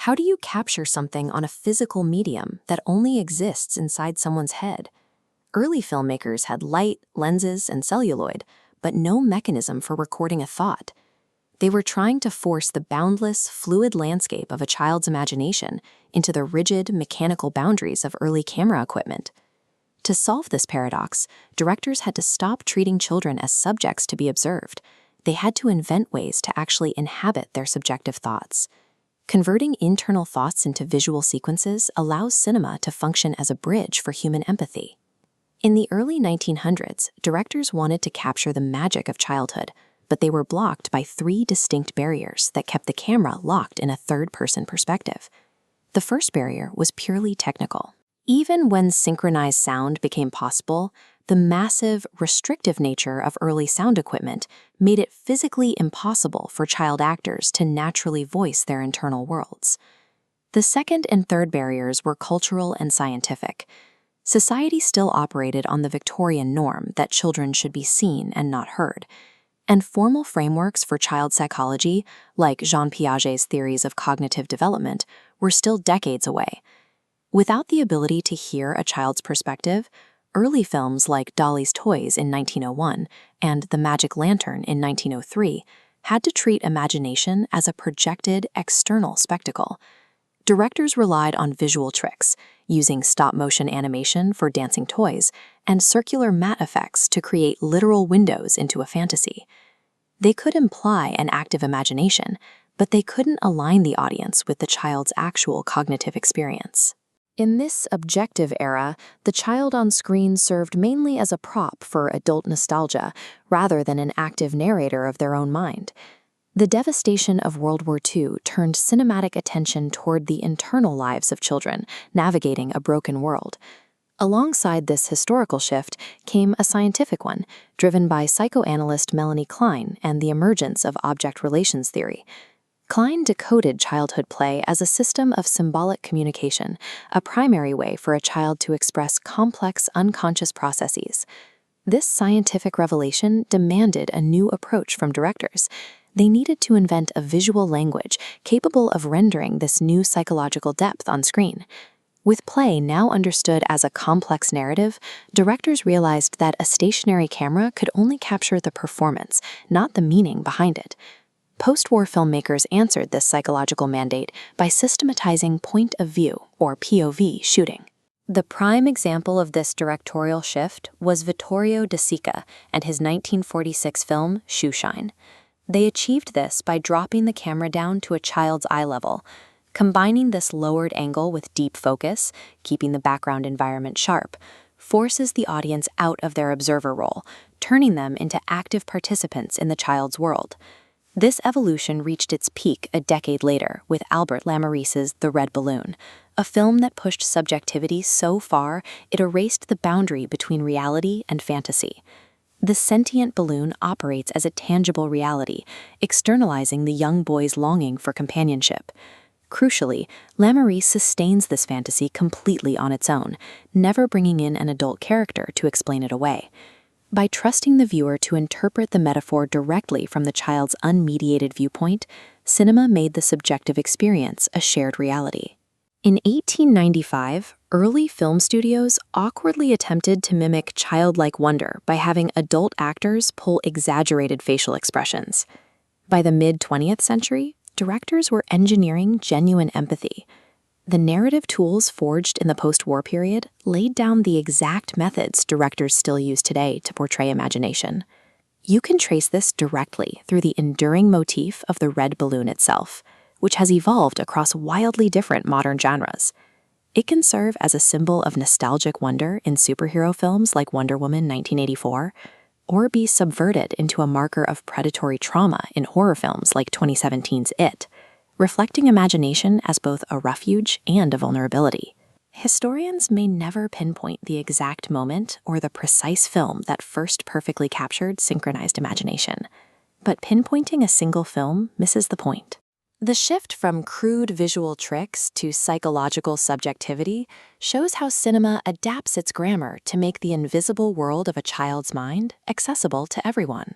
How do you capture something on a physical medium that only exists inside someone's head? Early filmmakers had light, lenses, and celluloid, but no mechanism for recording a thought. They were trying to force the boundless, fluid landscape of a child's imagination into the rigid, mechanical boundaries of early camera equipment. To solve this paradox, directors had to stop treating children as subjects to be observed. They had to invent ways to actually inhabit their subjective thoughts. Converting internal thoughts into visual sequences allows cinema to function as a bridge for human empathy. In the early 1900s, directors wanted to capture the magic of childhood, but they were blocked by three distinct barriers that kept the camera locked in a third-person perspective. The first barrier was purely technical. Even when synchronized sound became possible, the massive, restrictive nature of early sound equipment made it physically impossible for child actors to naturally voice their internal worlds. The second and third barriers were cultural and scientific. Society still operated on the Victorian norm that children should be seen and not heard, and formal frameworks for child psychology, like Jean Piaget's theories of cognitive development, were still decades away. Without the ability to hear a child's perspective, early films like Dolly's Toys in 1901 and The Magic Lantern in 1903 had to treat imagination as a projected, external spectacle. Directors relied on visual tricks, using stop-motion animation for dancing toys and circular matte effects to create literal windows into a fantasy. They could imply an active imagination, but they couldn't align the audience with the child's actual cognitive experience. In this objective era, the child on screen served mainly as a prop for adult nostalgia, rather than an active narrator of their own mind. The devastation of World War II turned cinematic attention toward the internal lives of children navigating a broken world. Alongside this historical shift came a scientific one, driven by psychoanalyst Melanie Klein and the emergence of object relations theory. Klein decoded childhood play as a system of symbolic communication, a primary way for a child to express complex unconscious processes. This scientific revelation demanded a new approach from directors. They needed to invent a visual language capable of rendering this new psychological depth on screen. With play now understood as a complex narrative, directors realized that a stationary camera could only capture the performance, not the meaning behind it. Postwar filmmakers answered this psychological mandate by systematizing point of view, or POV, shooting. The prime example of this directorial shift was Vittorio De Sica and his 1946 film, Shoeshine. They achieved this by dropping the camera down to a child's eye level. Combining this lowered angle with deep focus, keeping the background environment sharp, forces the audience out of their observer role, turning them into active participants in the child's world. This evolution reached its peak a decade later with Albert Lamourisse's The Red Balloon, a film that pushed subjectivity so far it erased the boundary between reality and fantasy. The sentient balloon operates as a tangible reality, externalizing the young boy's longing for companionship. Crucially, Lamourise sustains this fantasy completely on its own, never bringing in an adult character to explain it away. By trusting the viewer to interpret the metaphor directly from the child's unmediated viewpoint, cinema made the subjective experience a shared reality. In 1895, early film studios awkwardly attempted to mimic childlike wonder by having adult actors pull exaggerated facial expressions. By the mid-20th century, directors were engineering genuine empathy. The narrative tools forged in the post-war period laid down the exact methods directors still use today to portray imagination. You can trace this directly through the enduring motif of the red balloon itself, which has evolved across wildly different modern genres. It can serve as a symbol of nostalgic wonder in superhero films like Wonder Woman 1984, or be subverted into a marker of predatory trauma in horror films like 2017's It, reflecting imagination as both a refuge and a vulnerability. Historians may never pinpoint the exact moment or the precise film that first perfectly captured synchronized imagination, but pinpointing a single film misses the point. The shift from crude visual tricks to psychological subjectivity shows how cinema adapts its grammar to make the invisible world of a child's mind accessible to everyone.